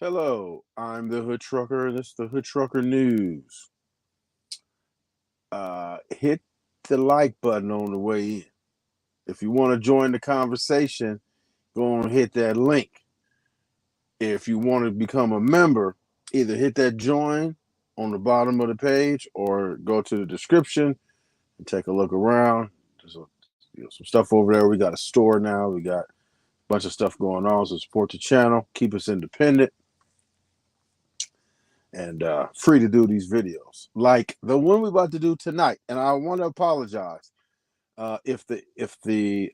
Hello, I'm the Hood Trucker. This is the Hood Trucker News. Hit the like button on the way in. If you want to join the conversation, go and hit that link. If you want to become a member, either hit that join on the bottom of the page or go to the description and take a look around. There's some stuff over there. We got a store now. We got a bunch of stuff going on. So support the channel. Keep us independent and free to do these videos like the one we're about to do tonight. And I want to apologize if the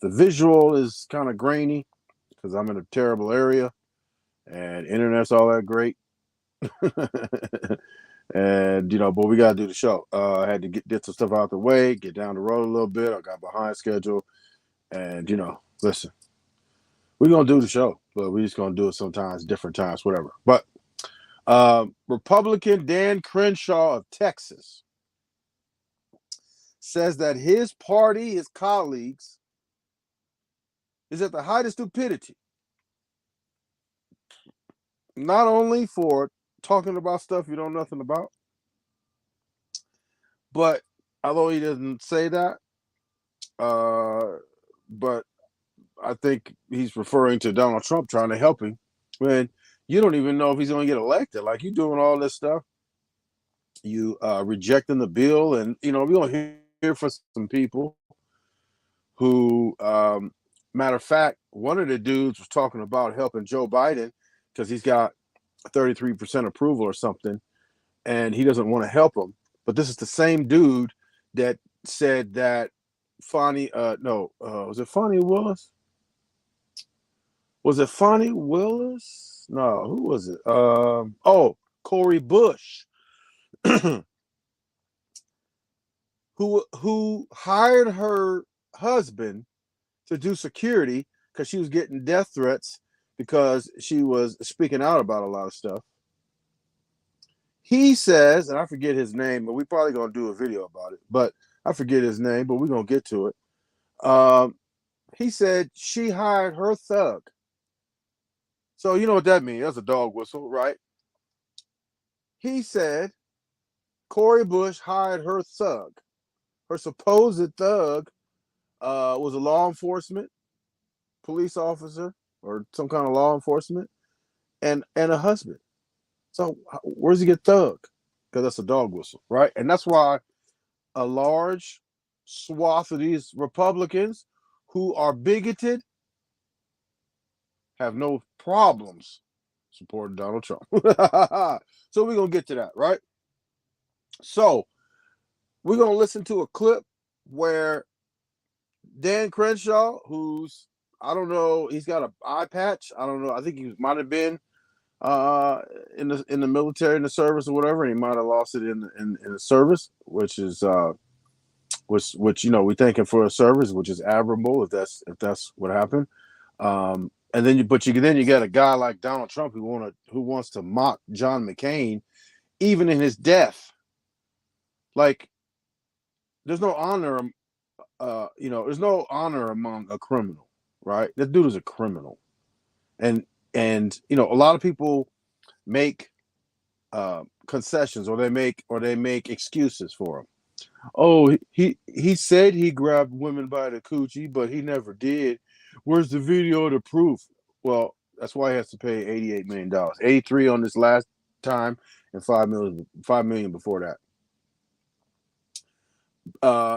visual is kind of grainy because I'm in a terrible area and internet's all that great. And but we gotta do the show. I had to get some stuff out the way, get down the road a little bit. I got behind schedule, and listen, we're gonna do the show, but we're just gonna do it sometimes, different times, whatever. But Republican Dan Crenshaw of Texas says that his party, his colleagues, is at the height of stupidity. Not only for talking about stuff you know nothing about, but although he doesn't say that, but I think he's referring to Donald Trump trying to help him when you don't even know if he's going to get elected. Like, you doing all this stuff, you rejecting the bill, and we're going to hear from some people who, matter of fact, one of the dudes was talking about helping Joe Biden because he's got 33% approval or something, and he doesn't want to help him. But this is the same dude that said that was it Fonnie Willis? Was it Fonnie Willis? No, who was it? Cori Bush, who hired her husband to do security because she was getting death threats because she was speaking out about a lot of stuff. He says, and I forget his name, but we probably gonna do a video about it. But I forget his name, but we're gonna get to it. He said she hired her thug. So you know what that means? That's a dog whistle, right? He said Cori Bush hired her thug. Her supposed thug was a law enforcement police officer or some kind of law enforcement, and a husband. So where does he get thug? Because that's a dog whistle, right? And that's why a large swath of these Republicans who are bigoted have no problems supporting Donald Trump. So we're going to get to that, right? So we're going to listen to a clip where Dan Crenshaw, who's, I don't know, he's got an eye patch. I don't know. I think he might have been in the military, in the service or whatever, and he might have lost it in the service, which is which we thank him for a service, which is admirable if that's what happened. And then you got a guy like Donald Trump who wants to mock John McCain even in his death. Like, there's no honor there's no honor among a criminal, right? That dude is a criminal. And a lot of people make concessions, or they make excuses for him. Oh, he said he grabbed women by the coochie, but he never did. Where's the video to proof? Well, that's why he has to pay $88 million. 83 on this last time, and $5 million before that.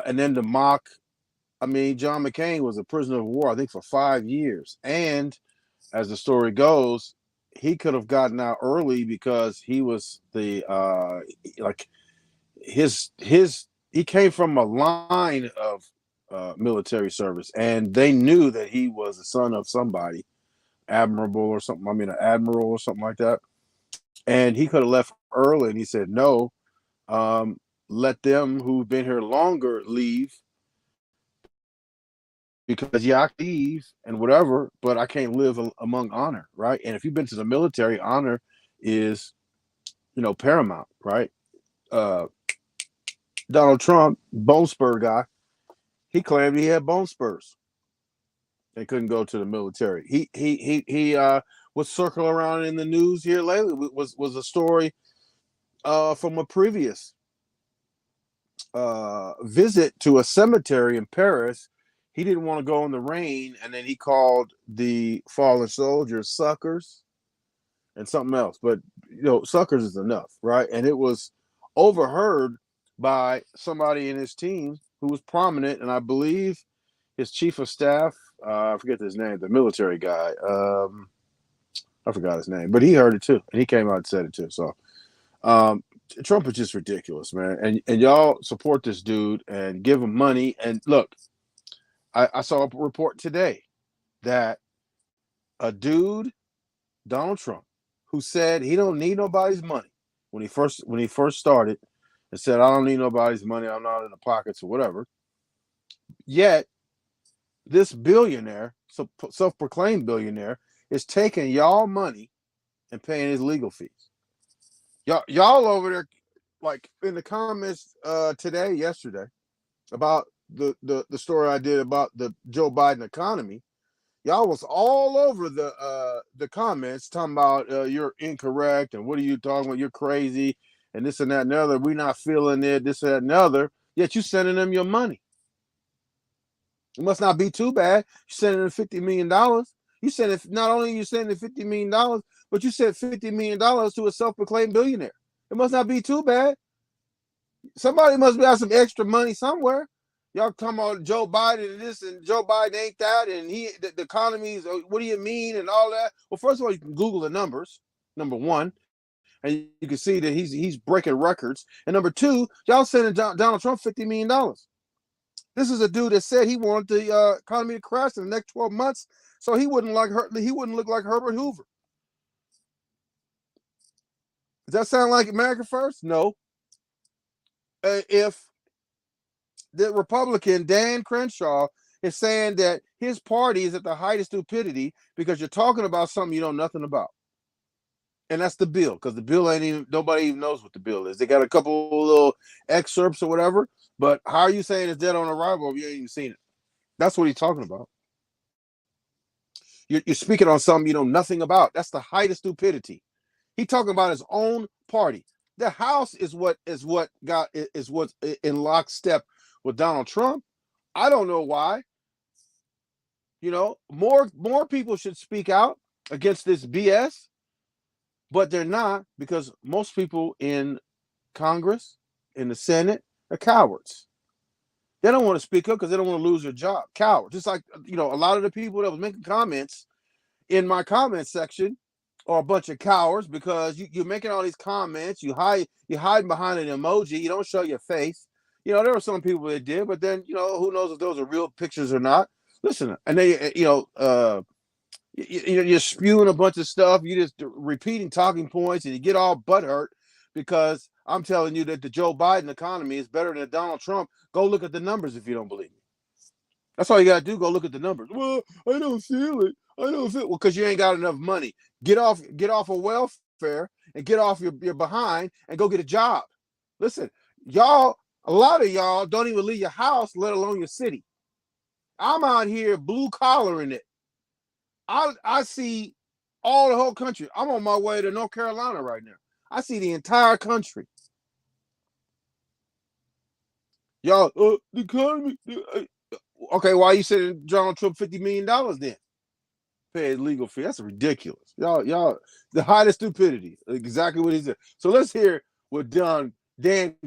And then the mock, John McCain was a prisoner of war, I think, for 5 years. And as the story goes, he could have gotten out early because he was the he came from a line of military service, and they knew that he was the son of somebody, admiral or something like that. And he could have left early, and he said no. Let them who've been here longer leave, because I can leave and whatever, but I can't live among honor, right? And if you've been to the military, honor is, paramount, right? Donald Trump, bone spur guy, he claimed he had bone spurs and couldn't go to the military. He what's circling around in the news here lately was a story from a previous visit to a cemetery in Paris. He didn't want to go in the rain, and then he called the fallen soldiers suckers and something else. But suckers is enough, right? And it was overheard by somebody in his team who was prominent, and I believe his chief of staff, I forget his name, the military guy. I forgot his name, but he heard it too, and he came out and said it too. So Trump is just ridiculous, man. And y'all support this dude and give him money. And look, I saw a report today that a dude, Donald Trump, who said he don't need nobody's money when he first started, and said, I don't need nobody's money, I'm not in the pockets or whatever. Yet this billionaire, self-proclaimed billionaire, is taking y'all money and paying his legal fees. Y'all over there, like in the comments yesterday, about the story I did about the Joe Biden economy. Y'all was all over the comments talking about you're incorrect and what are you talking about? You're crazy and this and that and the other. We're not feeling it, this and that and the other. Yet you sending them your money. It must not be too bad. You sending them $50 million. You said if not only you sending $50 million, but you sent $50 million to a self-proclaimed billionaire. It must not be too bad. Somebody must have some extra money somewhere. Y'all talking about Joe Biden and this and Joe Biden ain't that, and the economy is, what do you mean, and all that. Well, first of all, you can Google the numbers, number one, and you can see that he's breaking records. And number two, y'all sending Donald Trump $50 million. This is a dude that said he wanted the economy to crash in the next 12 months, so he wouldn't look like Herbert Hoover. Does that sound like America First? No. If the Republican Dan Crenshaw is saying that his party is at the height of stupidity because you're talking about something you know nothing about, and that's the bill, because the bill nobody even knows what the bill is. They got a couple little excerpts or whatever, but how are you saying it's dead on arrival if you ain't even seen it? That's what he's talking about. You're speaking on something you know nothing about. That's the height of stupidity. He's talking about his own party. The House is what's in lockstep with Donald Trump. I don't know why. More people should speak out against this BS, but they're not, because most people in Congress, in the Senate, are cowards. They don't want to speak up because they don't want to lose their job. Cowards. Just like, a lot of the people that was making comments in my comment section are a bunch of cowards, because you're making all these comments, you're hiding behind an emoji, you don't show your face. There were some people that did, but then who knows if those are real pictures or not. Listen, and they you're spewing a bunch of stuff, you're just repeating talking points, and you get all butthurt because I'm telling you that the Joe Biden economy is better than Donald Trump. Go look at the numbers if you don't believe me. That's all you gotta do. Go look at the numbers. Well, I don't feel it. Well, because you ain't got enough money. Get off of welfare and get off your behind and go get a job. Listen, a lot of y'all don't even leave your house, let alone your city. I'm out here blue collaring it. I see all the whole country. I'm on my way to North Carolina right now. I see the entire country. Y'all, the economy. Okay, why are you sending Donald Trump $50 million then? Pay his legal fee. That's ridiculous. Y'all, the height of stupidity. Exactly what he said. So let's hear what Dan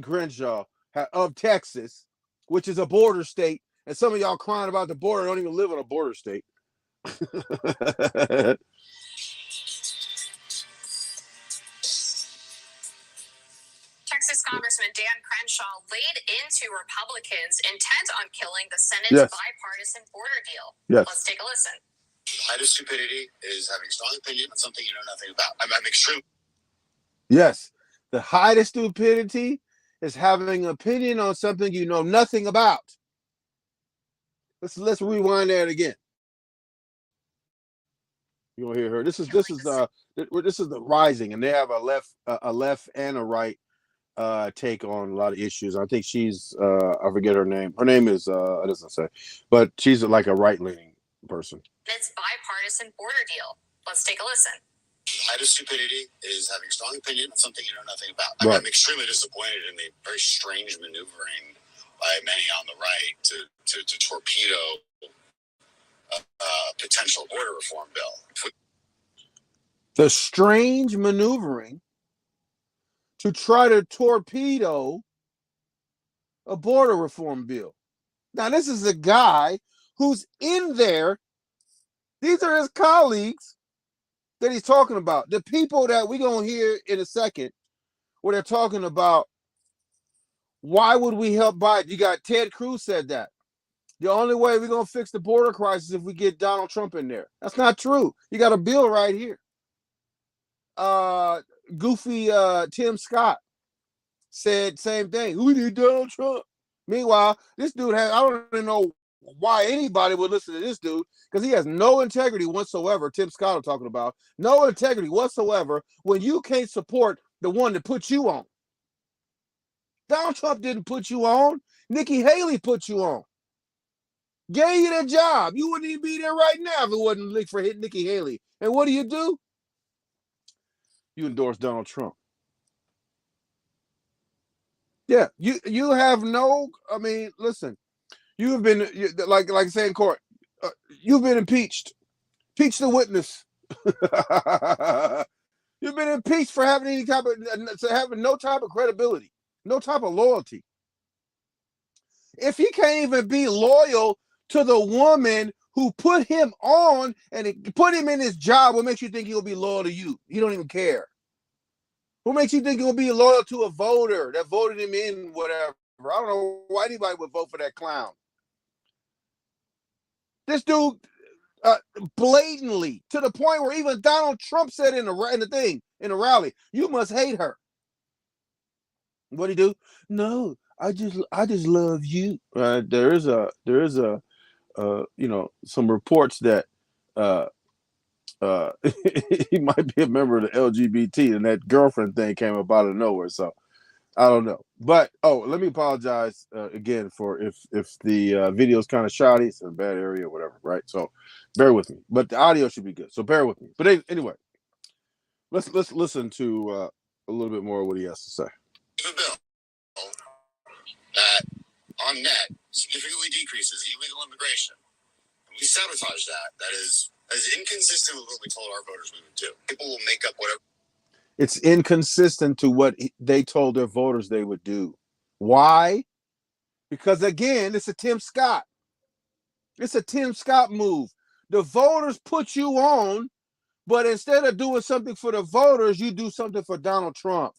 Crenshaw of Texas, which is a border state, and some of y'all crying about the border don't even live in a border state. Texas Congressman Dan Crenshaw laid into Republicans' intent on killing the Senate's bipartisan border deal. Yes. Let's take a listen. The height of stupidity is having a strong opinion on something you know nothing about. I'm extreme. Yes. The height of stupidity is having an opinion on something you know nothing about. Let's rewind that again. You want to hear her? This is the Rising, and they have a left and a right take on a lot of issues. I think she's I forget her name. Her name is it doesn't say, but she's like a right-leaning person. It's bipartisan border deal. Let's take a listen. height of stupidity is having a strong opinion on something you know nothing about. Right. I'm extremely disappointed in the very strange maneuvering by many on the right to torpedo a potential border reform bill. The strange maneuvering to try to torpedo a border reform bill. Now, this is a guy who's in there. These are his colleagues that he's talking about. The people that we're going to hear in a second, where they're talking about why would we help Biden? You got Ted Cruz said that. The only way we're going to fix the border crisis is if we get Donald Trump in there. That's not true. You got a bill right here. Goofy Tim Scott said same thing. We need Donald Trump. Meanwhile, this dude has, I don't even know why anybody would listen to this dude, because he has no integrity whatsoever. Tim Scott I'm talking about. No integrity whatsoever when you can't support the one that put you on. Donald Trump didn't put you on. Nikki Haley put you on. Gave you that job. You wouldn't even be there right now if it wasn't for Nikki Haley. And what do? You endorse Donald Trump. Yeah, you have no. I mean, listen. You have been like saying in court. You've been impeached. Impeach the witness. You've been impeached for having any type of having no type of credibility, no type of loyalty. If he can't even be loyal to the woman who put him on and put him in his job, what makes you think he'll be loyal to you? You don't even care. What makes you think he'll be loyal to a voter that voted him in, whatever? I don't know why anybody would vote for that clown. This dude, blatantly, to the point where even Donald Trump said in the rally, you must hate her. What'd he do? No, I just love you. There is some reports that he might be a member of the LGBT, and that girlfriend thing came up out of nowhere. So I don't know. But let me apologize again for if the video is kind of shoddy. It's in a bad area or whatever, right? So bear with me. But the audio should be good. So bear with me. But anyway, let's listen to a little bit more of what he has to say. The bill that on net significantly decreases illegal immigration. We sabotage that. That is inconsistent with what we told our voters we would do. People will make up whatever. It's inconsistent to what they told their voters they would do. Why? Because again, it's a Tim Scott. It's a Tim Scott move. The voters put you on, but instead of doing something for the voters, you do something for Donald Trump.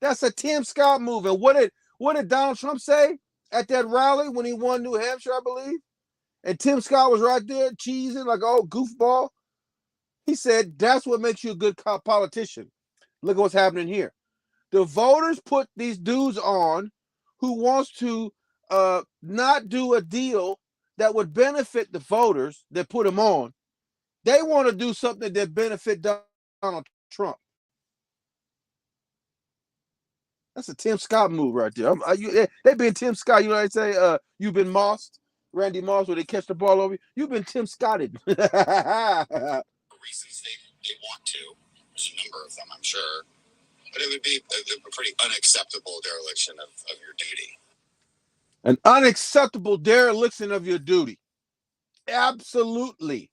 That's a Tim Scott move. And what did Donald Trump say at that rally when he won New Hampshire, I believe? And Tim Scott was right there cheesing like, oh, goofball. He said, that's what makes you a good politician. Look at what's happening here. The voters put these dudes on who wants to not do a deal that would benefit the voters that put them on. They want to do something that benefit Donald Trump. That's a Tim Scott move right there. They been Tim Scott. You know what I say? You've been mossed. Randy Moss, where they catch the ball over you. You've been Tim Scotted. Reasons they want to. There's a number of them, I'm sure. But it would be a pretty unacceptable dereliction of your duty. An unacceptable dereliction of your duty. Absolutely.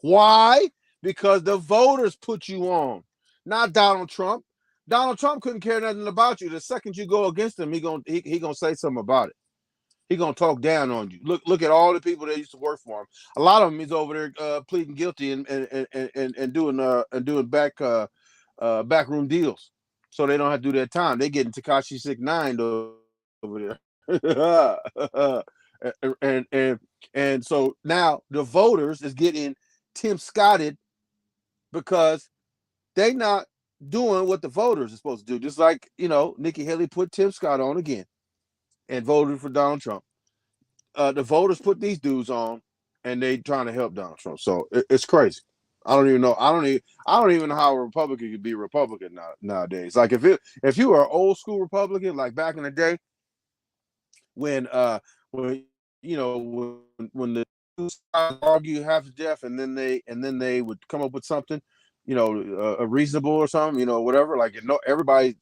Why? Because the voters put you on, not Donald Trump. Donald Trump couldn't care nothing about you. The second you go against him, he gonna say something about it. He gonna talk down on you. Look at all the people that used to work for him. A lot of them is over there pleading guilty and doing backroom deals, so they don't have to do their time. They getting Tekashi 6ix9ine over there, and so now the voters is getting Tim Scotted because they not doing what the voters are supposed to do. Just like Nikki Haley put Tim Scott on again and voted for Donald Trump. The voters put these dudes on, and they trying to help Donald Trump. So it's crazy. I don't even know. I don't even know how a Republican could be a Republican nowadays. Like if you were an old school Republican, like back in the day, when the two sides argue half to death, and then they would come up with something. reasonable or something, whatever. Like, everybody,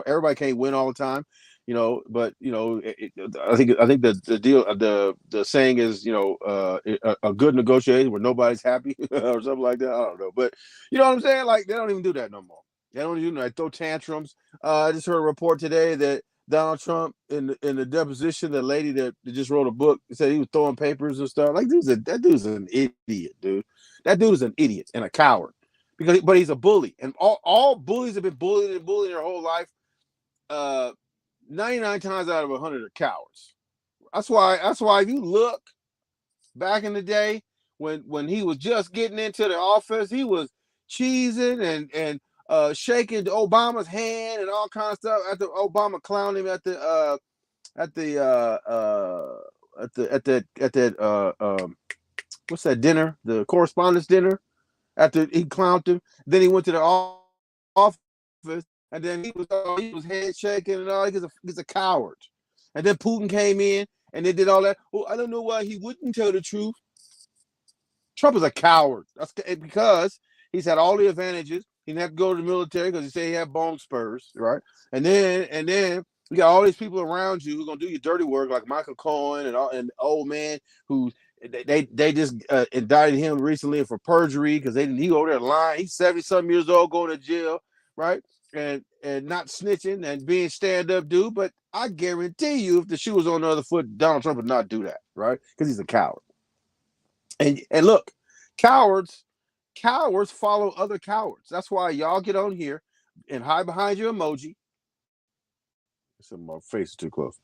everybody can't win all the time, but I think the deal, the saying is, a good negotiation where nobody's happy or something like that. I don't know, but you know what I'm saying? Like, they don't even do that no more. They don't even like throw tantrums. I just heard a report today that Donald Trump in the deposition, the lady that just wrote a book said he was throwing papers and stuff. Like, that dude's an idiot, dude. That dude is an idiot and a coward. But he's a bully, and all bullies have been bullied and bullied their whole life. 99 times out of 100 are cowards. That's why if you look back in the day when he was just getting into the office, he was cheesing and shaking Obama's hand and all kinds of stuff. After Obama clowned him at that what's that dinner? The correspondence dinner. After he clowned him, then he went to the office, and then he was head shaking and all. He's a coward. And then Putin came in and they did all that. Well, I don't know why he wouldn't tell the truth. Trump is a coward. That's because he's had all the advantages. He didn't have to go to the military because he said he had bone spurs, right? And then you got all these people around you who are gonna do your dirty work, like Michael Cohen and old man who they just indicted him recently for perjury because he over there lying. He's 70-something years old, going to jail, right? And not snitching and being stand-up dude. But I guarantee you, if the shoe was on the other foot, Donald Trump would not do that, right? Because he's a coward. And look, cowards follow other cowards. That's why y'all get on here and hide behind your emoji. My face is too close.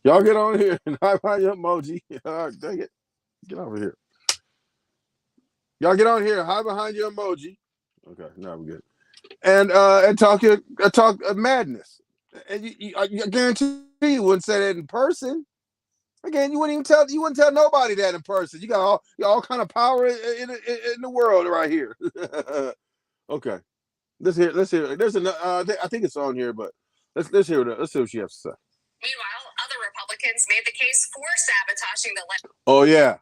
Y'all get on here and hide behind your emoji. Dang it. Get over here. Y'all get on here and hide behind your emoji. Okay, now we're good. And talk madness. And I guarantee you wouldn't say that in person. Again, you wouldn't tell nobody that in person. You got all kind of power in the world right here. Okay, let's hear. There's another. I think it's on here, but let's hear what she has to say. Meanwhile, other Republicans made the case for sabotaging the election. Oh yeah.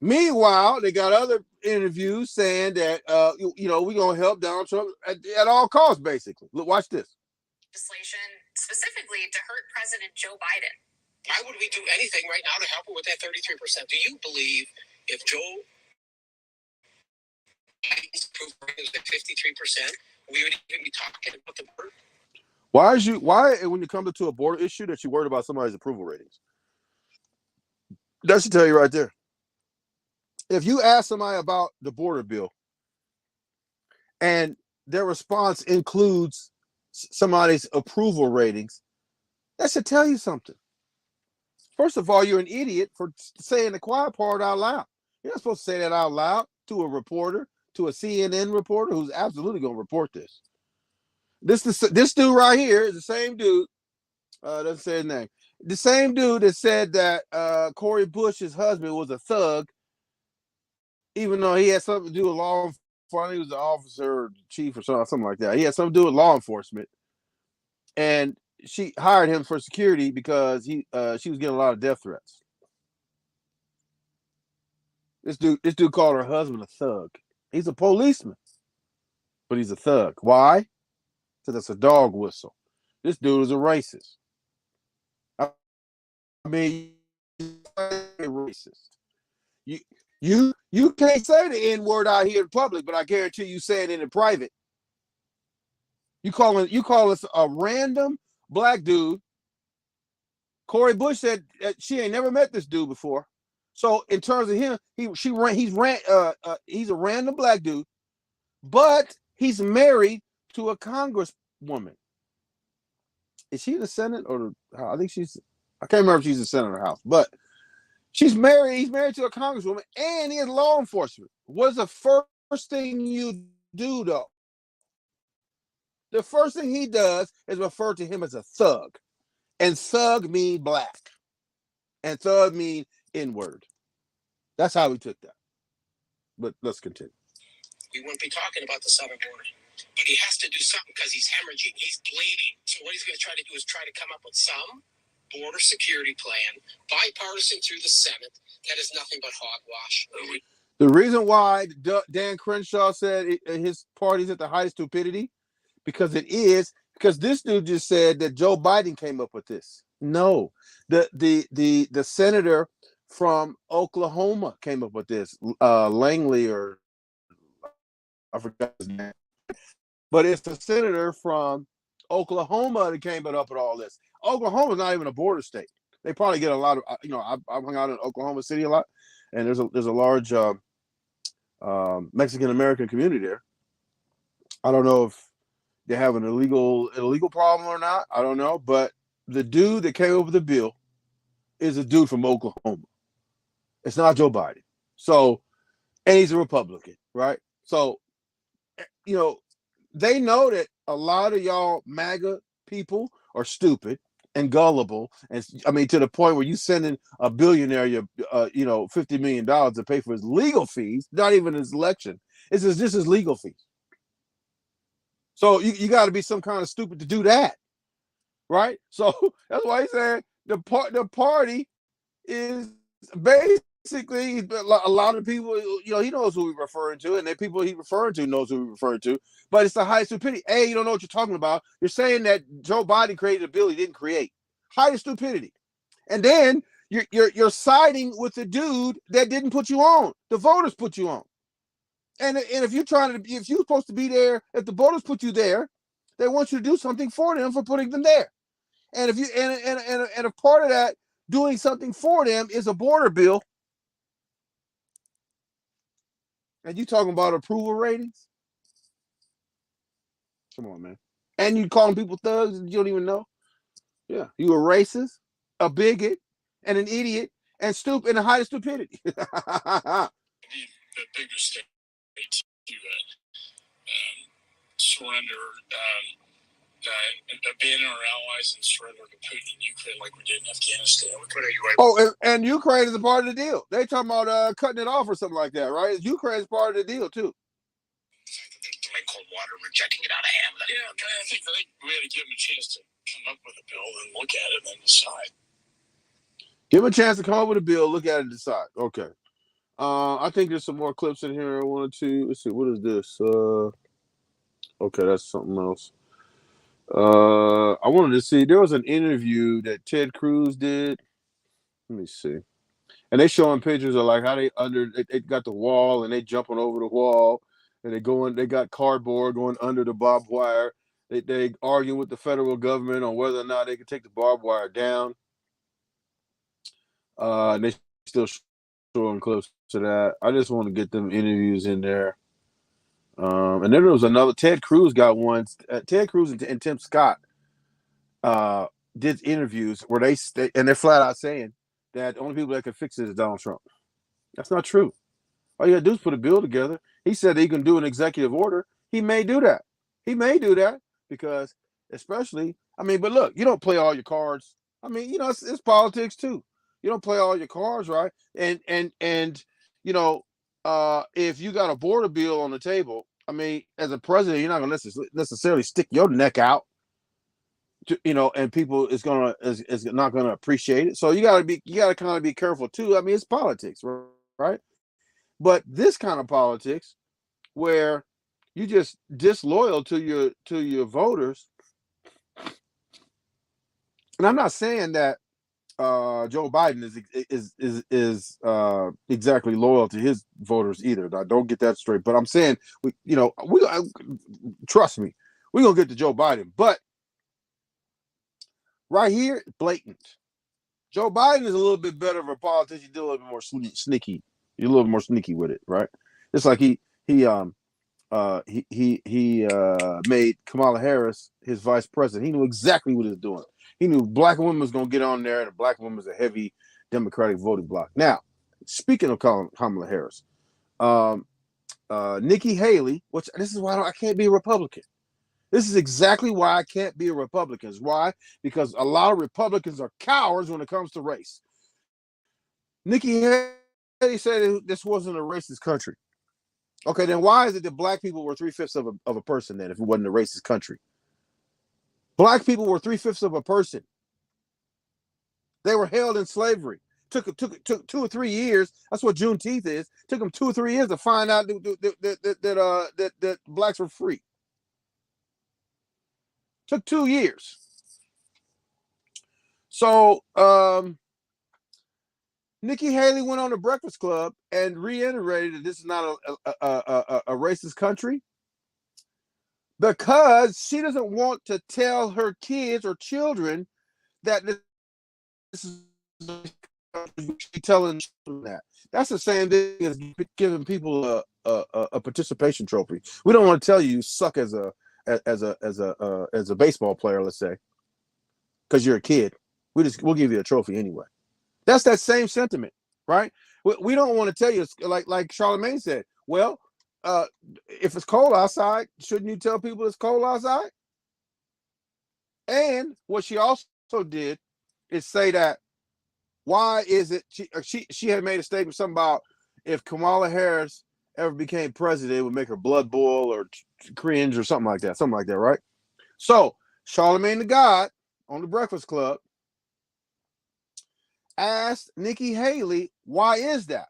Meanwhile, they got other interviews saying that we're gonna help Donald Trump at all costs. Basically, look, watch this. Legislation specifically to hurt President Joe Biden. Why would we do anything right now to help her with that 33%? Do you believe if Joe Biden's approval rating was at 53%, we would even be talking about the border? Why when you come to a border issue that you're worried about somebody's approval ratings? That should tell you right there. If you ask somebody about the border bill and their response includes somebody's approval ratings, that should tell you something. First of all, you're an idiot for saying the quiet part out loud. You're not supposed to say that out loud to a reporter, to a CNN reporter who's absolutely going to report this. This dude right here is the same dude. Doesn't say his name. The same dude that said that Cori Bush's husband was a thug, even though he had something to do with law enforcement. He was the officer or chief or something like that. He had something to do with law enforcement. And she hired him for security because she was getting a lot of death threats. This dude called her husband a thug. He's a policeman, but he's a thug. Why? Because that's a dog whistle. This dude is a racist. I mean, racist. You can't say the N-word out here in public, but I guarantee you say it in private. You call us a random black dude. Cori Bush said that she ain't never met this dude before. So in terms of him, he's a random black dude, but he's married to a congresswoman. Is she in the Senate or I think I can't remember if she's in the Senate or House, but he's married to a congresswoman and he has law enforcement. What's the first thing you do though? The first thing he does is refer to him as a thug. And thug mean black. And thug mean N-word. That's how we took that. But let's continue. We wouldn't be talking about the southern border. But he has to do something because he's hemorrhaging. He's bleeding. So what he's going to try to do is try to come up with some border security plan, bipartisan through the Senate, that is nothing but hogwash. The reason why Dan Crenshaw said his party's at the height of stupidity, because this dude just said that Joe Biden came up with this. No, the senator from Oklahoma came up with this, Langley, or I forgot his name, but it's the senator from Oklahoma that came up with all this. Oklahoma's not even a border state. They probably get a lot of, I've hung out in Oklahoma City a lot, and there's a large Mexican American community there. I don't know if they have an illegal problem or not. I don't know, but the dude that came up with the bill is a dude from Oklahoma. It's not Joe Biden. So, and he's a Republican, right? So, they know that a lot of y'all MAGA people are stupid and gullible, and to the point where you sending a billionaire $50 million to pay for his legal fees, not even his election. It's just his legal fees. So you got to be some kind of stupid to do that, right? So that's why he's saying the party is basically a lot of people. He knows who he's referring to, and the people he's referring to knows who he's referring to. But it's the height of stupidity. You don't know what you're talking about. You're saying that Joe Biden created a bill he didn't create. Height of stupidity, and then you're siding with the dude that didn't put you on. The voters put you on. And if you're supposed to be there, if the voters put you there, they want you to do something for them for putting them there. And if you and a part of that doing something for them is a border bill, and you talking about approval ratings? Come on, man. And you calling people thugs you don't even know? Yeah, you a racist, a bigot, and an idiot, and in the height of stupidity. The bigger state to surrender, abandon our allies and surrender to Putin in Ukraine like we did in Afghanistan. And Ukraine is a part of the deal. They talking about cutting it off or something like that, right? Ukraine is part of the deal too. They're throwing cold water, rejecting it out of hand. Yeah, I think we had to give them a chance to come up with a bill and look at it and then decide. Give them a chance to come up with a bill, look at it, and decide. Okay. I think there's some more clips in here. I wanted to, let's see, what is this? Okay, that's something else. I wanted to see, there was an interview that Ted Cruz did. Let me see. And they showing pictures of like how they got the wall and they jumping over the wall and they got cardboard going under the barbed wire. They arguing with the federal government on whether or not they can take the barbed wire down. And they still showing clips to that. I just want to get them interviews in there. And then there was another. Ted Cruz got one. Ted Cruz and Tim Scott did interviews where they're flat out saying that the only people that can fix it is Donald Trump. That's not true. All you gotta do is put a bill together. He said that he can do an executive order. He may do that. Because especially, but look, you don't play all your cards. It's politics too. You don't play all your cards, right? And if you got a border bill on the table, as a president, you're not gonna necessarily stick your neck out, and people is not gonna appreciate it. So you gotta kind of be careful too. It's politics, right? But this kind of politics, where you just disloyal to your voters, and I'm not saying that Joe Biden is exactly loyal to his voters either. I don't get that straight, but I'm saying we trust me, we're gonna get to Joe Biden. But right here, blatant. Joe Biden is a little bit better of a politician. He's a little bit more sneaky. He's a little more sneaky with it, right? It's like he made Kamala Harris his vice president. He knew exactly what he was doing. He knew black women was going to get on there, and the black women was a heavy Democratic voting bloc. Now, speaking of Kamala Harris, Nikki Haley, this is why I can't be a Republican. This is exactly why I can't be a Republican. Why? Because a lot of Republicans are cowards when it comes to race. Nikki Haley said this wasn't a racist country. Okay, then why is it that black people were 3/5 of a person then if it wasn't a racist country? Black people were 3/5 of a person. They were held in slavery. took 2 or 3 years. That's what Juneteenth is. Took them 2 or 3 years to find out that blacks were free. Took 2 years. So Nikki Haley went on the Breakfast Club and reiterated that this is not a racist country, because she doesn't want to tell her kids or children that this is telling them that. That's the same thing as giving people a participation trophy. We don't want to tell you suck as a baseball player, let's say, because you're a kid. We'll give you a trophy anyway. That's that same sentiment, right? We don't want to tell you, like Charlemagne said. Well, if it's cold outside, shouldn't you tell people it's cold outside? And what she also did is say that, why is it she had made a statement something about, if Kamala Harris ever became president, it would make her blood boil or cringe or something like that, right? So Charlemagne the God on the Breakfast Club asked Nikki Haley, why is that?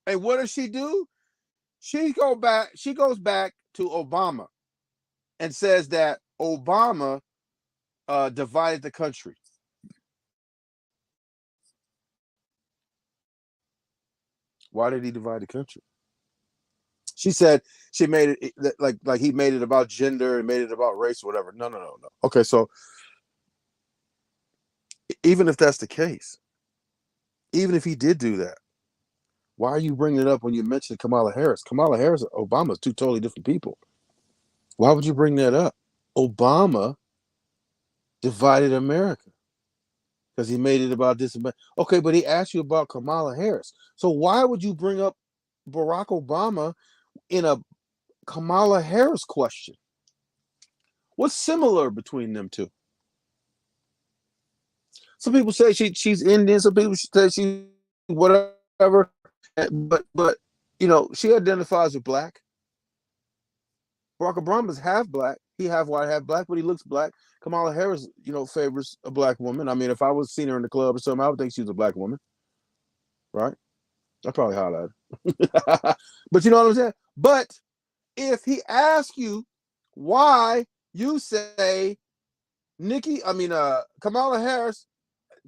And what does she do? She goes back to Obama and says that Obama divided the country. Why did he divide the country? She said she made it like he made it about gender and made it about race or whatever. No. Okay, so even if that's the case, even if he did do that, why are you bringing it up when you mentioned Kamala Harris? Kamala Harris and Obama is 2 totally different people. Why would you bring that up? Obama divided America because he made it about this. Okay, but he asked you about Kamala Harris. So why would you bring up Barack Obama in a Kamala Harris question? What's similar between them two? Some people say she's Indian. Some people say she's whatever. But she identifies with black. Barack Obama's half black. He half white, half black, but he looks black. Kamala Harris, favors a black woman. I mean, if I was seeing her in the club or something, I would think she was a black woman, right? I'd probably holler at her. But you know what I'm saying? But if he asks you why you say Kamala Harris,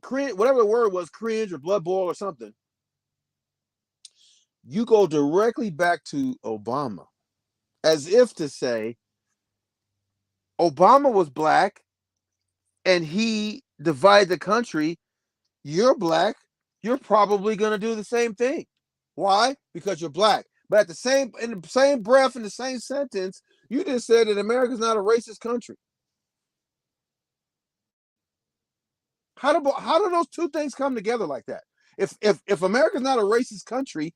cringe, whatever the word was, cringe or blood boil or something, you go directly back to Obama, as if to say, Obama was black and he divided the country. You're black. You're probably going to do the same thing. Why? Because you're black. But in the same breath, in the same sentence, you just said that America's not a racist country. How do those two things come together like that? If America's not a racist country,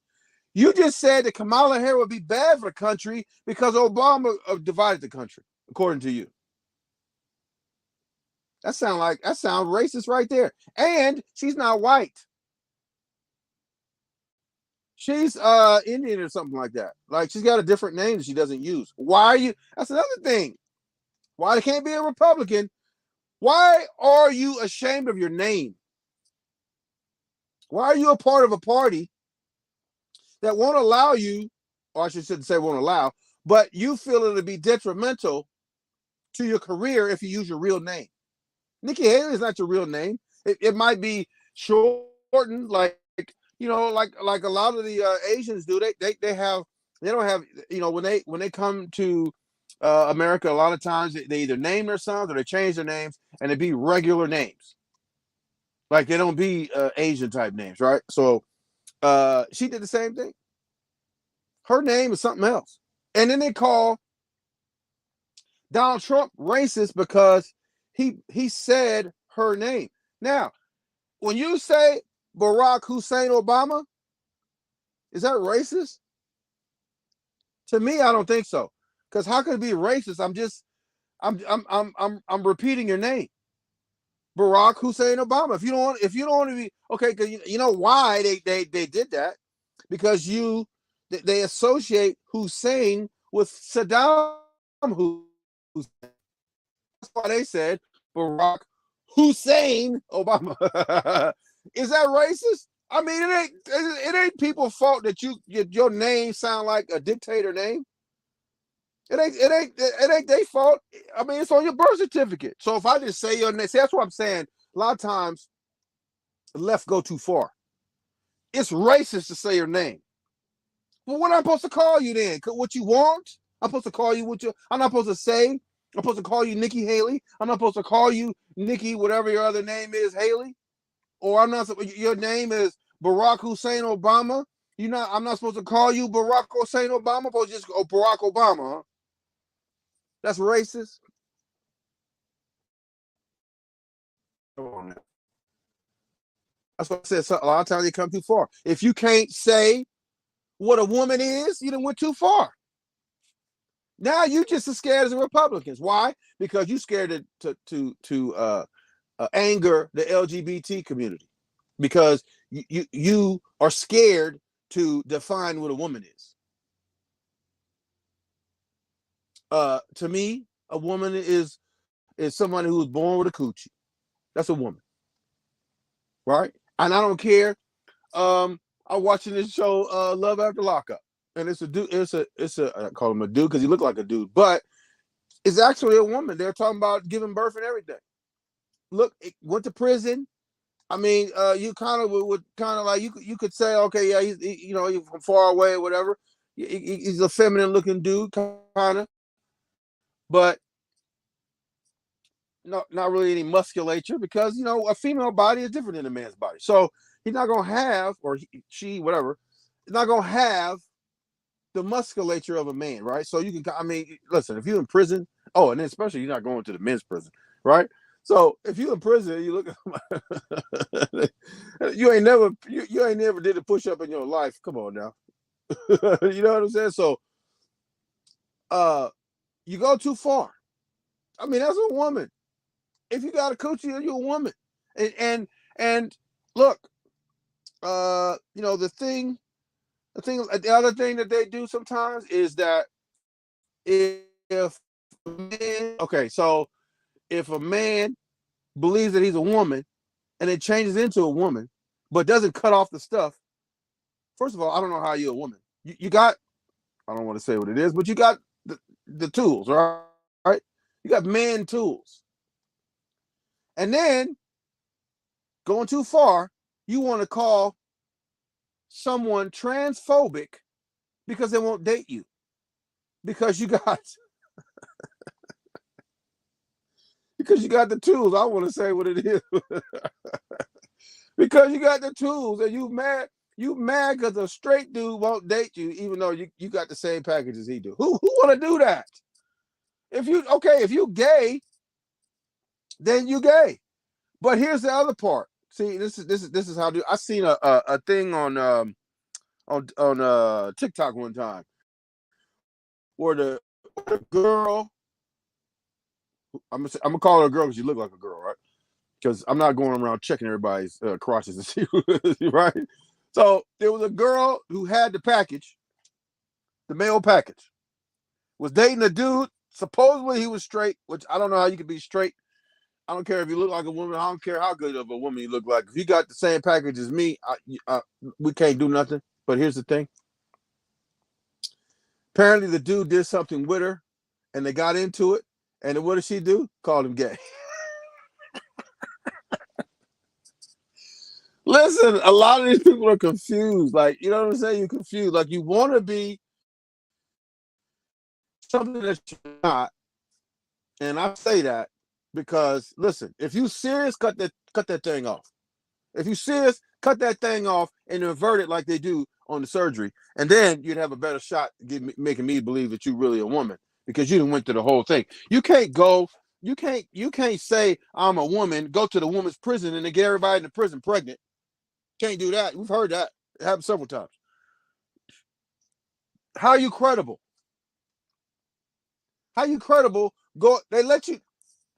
you just said that Kamala Harris would be bad for the country because Obama divided the country, according to you. That sounds racist right there. And she's not white. She's Indian or something like that. Like, she's got a different name that she doesn't use. Why are you? That's another thing. Why can't be a Republican? Why are you ashamed of your name? Why are you a part of a party that won't allow you, or I shouldn't say won't allow, but you feel it'll be detrimental to your career if you use your real name? Nikki Haley is not your real name. It might be shortened, like a lot of the Asians do. They don't have, when they come to America, a lot of times they either name their sons or they change their names and they be regular names. Like, they don't be Asian type names, right? So she did the same thing. Her name is something else. And then they call Donald Trump racist because he said her name. Now, when you say Barack Hussein Obama, is that racist? To me, I don't think so. Because how could it be racist? I'm repeating your name. Barack Hussein Obama. If you don't want to be okay, because you know why they did that? Because they associate Hussein with Saddam Hussein. That's why they said Barack Hussein Obama. Is that racist? I mean, it ain't people's fault that your name sound like a dictator name. It ain't their fault. I mean, it's on your birth certificate. So if I just say your name, see, that's what I'm saying. A lot of times, the left go too far. It's racist to say your name. Well, what am I supposed to call you then? What you want? I'm supposed to call you what you. I'm not supposed to say. I'm supposed to call you Nikki Haley. I'm not supposed to call you Nikki, whatever your other name is, Haley. Or I'm not. Your name is Barack Hussein Obama. I'm not supposed to call you Barack Hussein Obama. I'm supposed to just go Barack Obama. Huh? That's racist. Come on now. That's what I said. So a lot of times they come too far. If you can't say what a woman is, you done went too far. Now you just as scared as the Republicans. Why? Because you scared to anger the LGBT community. Because you are scared to define what a woman is. To me, a woman is someone who was born with a coochie. That's a woman, right? And I don't care. I'm watching this show, Love After Lockup, and it's a dude. I call him a dude because he looked like a dude, but it's actually a woman. They're talking about giving birth and everything. Look, it went to prison. I mean, you kind of would kind of like you could say, okay, yeah, he's from far away or whatever. He's a feminine looking dude, kind of, but not really any musculature because a female body is different than a man's body. So he's not gonna have, or she, whatever, is not gonna have the musculature of a man, right? So you can, I mean, listen, if you're in prison, and then especially you're not going to the men's prison, right? So if you're in prison, you look at you ain't never did a push-up in your life. Come on now. You know what I'm saying? So you go too far. I mean, that's a woman. If you got a coochie, you're a woman. And look, the other thing that they do sometimes is that if a man believes that he's a woman and it changes into a woman, but doesn't cut off the stuff, first of all, I don't know how you're a woman. You got, I don't want to say what it is, but you got the tools, right? You got man tools. And then, going too far, you want to call someone transphobic because they won't date you. Because you got the tools. I want to say what it is. Because you got the tools and you mad because a straight dude won't date you, even though you got the same package as he do. Who want to do that? If you gay, then you gay. But here's the other part. See, this is how I seen a thing on TikTok one time where the girl, I'm gonna call her a girl because she look like a girl, right? Because I'm not going around checking everybody's crotches and see, right? So there was a girl who had the package, the male package, was dating a dude. Supposedly he was straight, which I don't know how you could be straight. I don't care if you look like a woman. I don't care how good of a woman you look like. If you got the same package as me, we can't do nothing. But here's the thing. Apparently the dude did something with her, and they got into it. And then what did she do? Called him gay. Listen, a lot of these people are confused. Like, you know what I'm saying? You're confused. Like, you want to be something that you're not. And I say that because, listen, if you serious, cut that thing off. If you serious, cut that thing off and invert it like they do on the surgery. And then you'd have a better shot making me believe that you're really a woman because you done went through the whole thing. You can't say I'm a woman, go to the woman's prison and then get everybody in the prison pregnant. Can't do that. We've heard that. It happened several times. How are you credible? How you credible? They let you,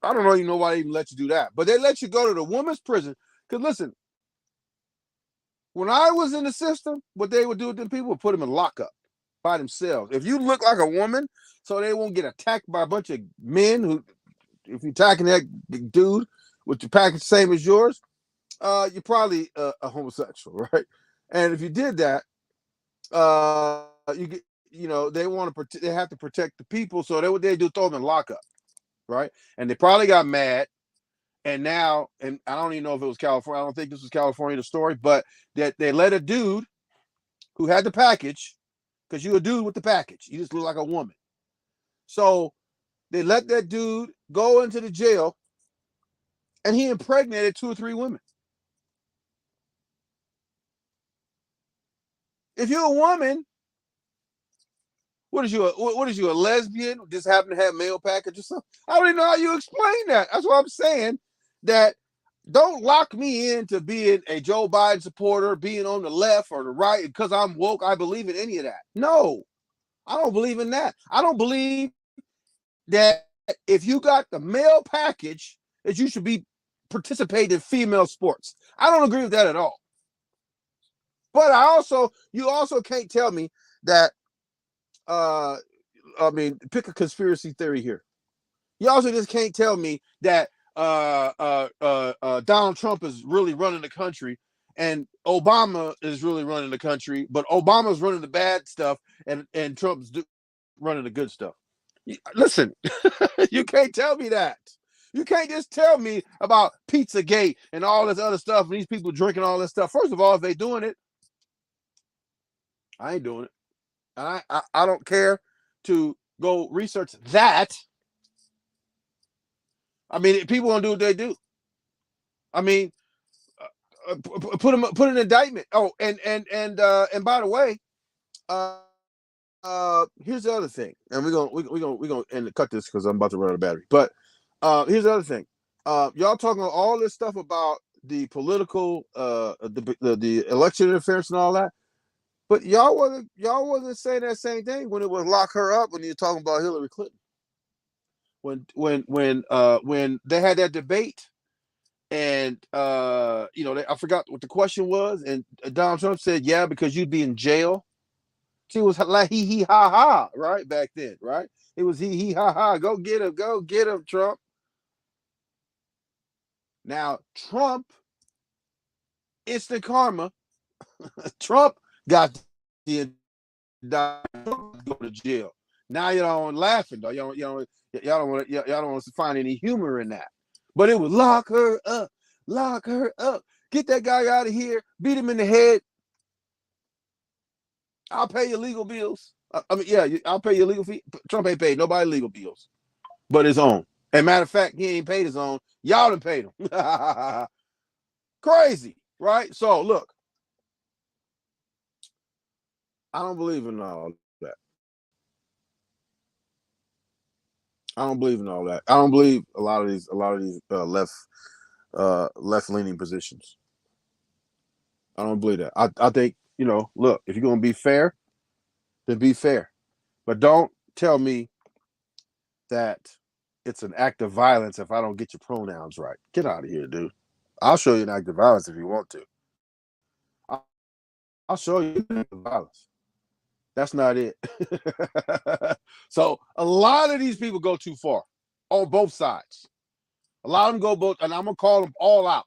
I don't even know why they even let you do that, but they let you go to the woman's prison. Because listen, when I was in the system, what they would do with them people would put them in lockup by themselves. If you look like a woman, so they won't get attacked by a bunch of men who, if you're attacking that dude with your package same as yours, you're probably a homosexual, right? And if you did that, you get, they want to they have to protect the people, so what they do, throw them in lockup, right? And they probably got mad, and now, and I don't even know if it was California. I don't think this was California, the story, but that they let a dude who had the package, because you a dude with the package, you just look like a woman. So they let that dude go into the jail, and he impregnated 2 or 3 women. If you're a woman, what is you a lesbian? Just happen to have male package or something? I don't even know how you explain that. That's what I'm saying. That don't lock me into being a Joe Biden supporter, being on the left or the right because I'm woke. I believe in any of that. No, I don't believe in that. I don't believe that if you got the male package, that you should be participating in female sports. I don't agree with that at all. But you also can't tell me that. Pick a conspiracy theory here. You also just can't tell me that Donald Trump is really running the country and Obama is really running the country, but Obama's running the bad stuff and Trump's running the good stuff. Listen, you can't tell me that. You can't just tell me about Pizzagate and all this other stuff and these people drinking all this stuff. First of all, if they doing it, I ain't doing it. I don't care to go research that. I mean, people gonna do what they do. I mean, put an indictment. Oh, and by the way, here's the other thing, and we're gonna end cut this because I'm about to run out of battery. But here's the other thing. Y'all talking all this stuff about the political, the election interference and all that. But y'all wasn't saying that same thing when it was lock her up when you're talking about Hillary Clinton. When they had that debate, and I forgot what the question was, and Donald Trump said, "Yeah, because you'd be in jail." See, it was like he ha ha, right back then, right? It was he ha ha. Go get him, Trump. Now Trump, instant karma. Trump got the go to jail. Now y'all don't laughing though. Y'all don't want to find any humor in that. But it was lock her up, get that guy out of here, beat him in the head. I'll pay your legal bills. I'll pay your legal fee. Trump ain't paid nobody legal bills, but his own. And matter of fact, he ain't paid his own. Y'all done paid him. Crazy, right? So look, I don't believe in all that. I don't believe in all that. I don't believe a lot of these left leaning positions. I don't believe that. I think, look, if you're gonna be fair, then be fair. But don't tell me that it's an act of violence if I don't get your pronouns right. Get out of here, dude. I'll show you an act of violence if you want to. I'll show you an act of violence. That's not it. So a lot of these people go too far on both sides. A lot of them go both, and I'm gonna call them all out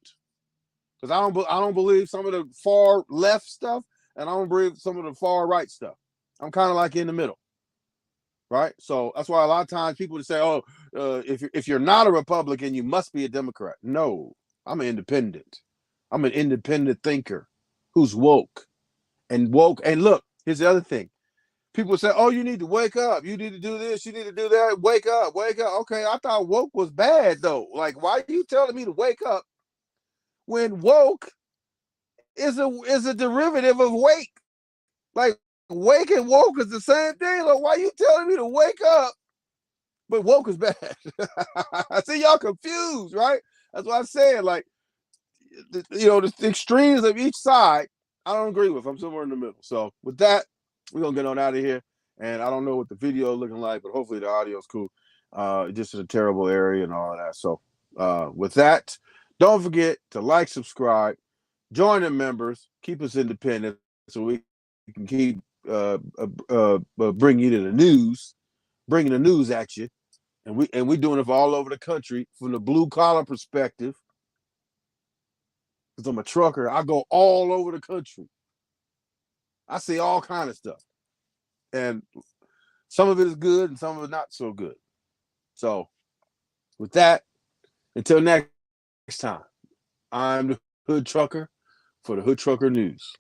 because I don't believe some of the far left stuff, and I don't believe some of the far right stuff. I'm kind of like in the middle, right? So that's why a lot of times people just say, "Oh, if you're not a Republican, you must be a Democrat." No, I'm an independent. I'm an independent thinker who's woke. And look, here's the other thing. People say, "Oh, you need to wake up. You need to do this. You need to do that. Wake up, wake up." Okay, I thought woke was bad though. Like, why are you telling me to wake up when woke is a derivative of wake? Like, wake and woke is the same thing. Like, why are you telling me to wake up, but woke is bad? I see y'all confused, right? That's what I'm saying. Like, the extremes of each side, I don't agree with. I'm somewhere in the middle. So with that, we're gonna get on out of here. And I don't know what the video is looking like, but hopefully the audio is cool. Just in a terrible area and all of that. So with that, don't forget to like, subscribe, join the members, keep us independent so we can keep bringing you to the news, bringing the news at you. And we're doing it for all over the country from the blue collar perspective. because I'm a trucker. I go all over the country. I see all kind of stuff. And some of it is good and some of it not so good. So with that, until next time, I'm the Hood Trucker for the Hood Trucker News.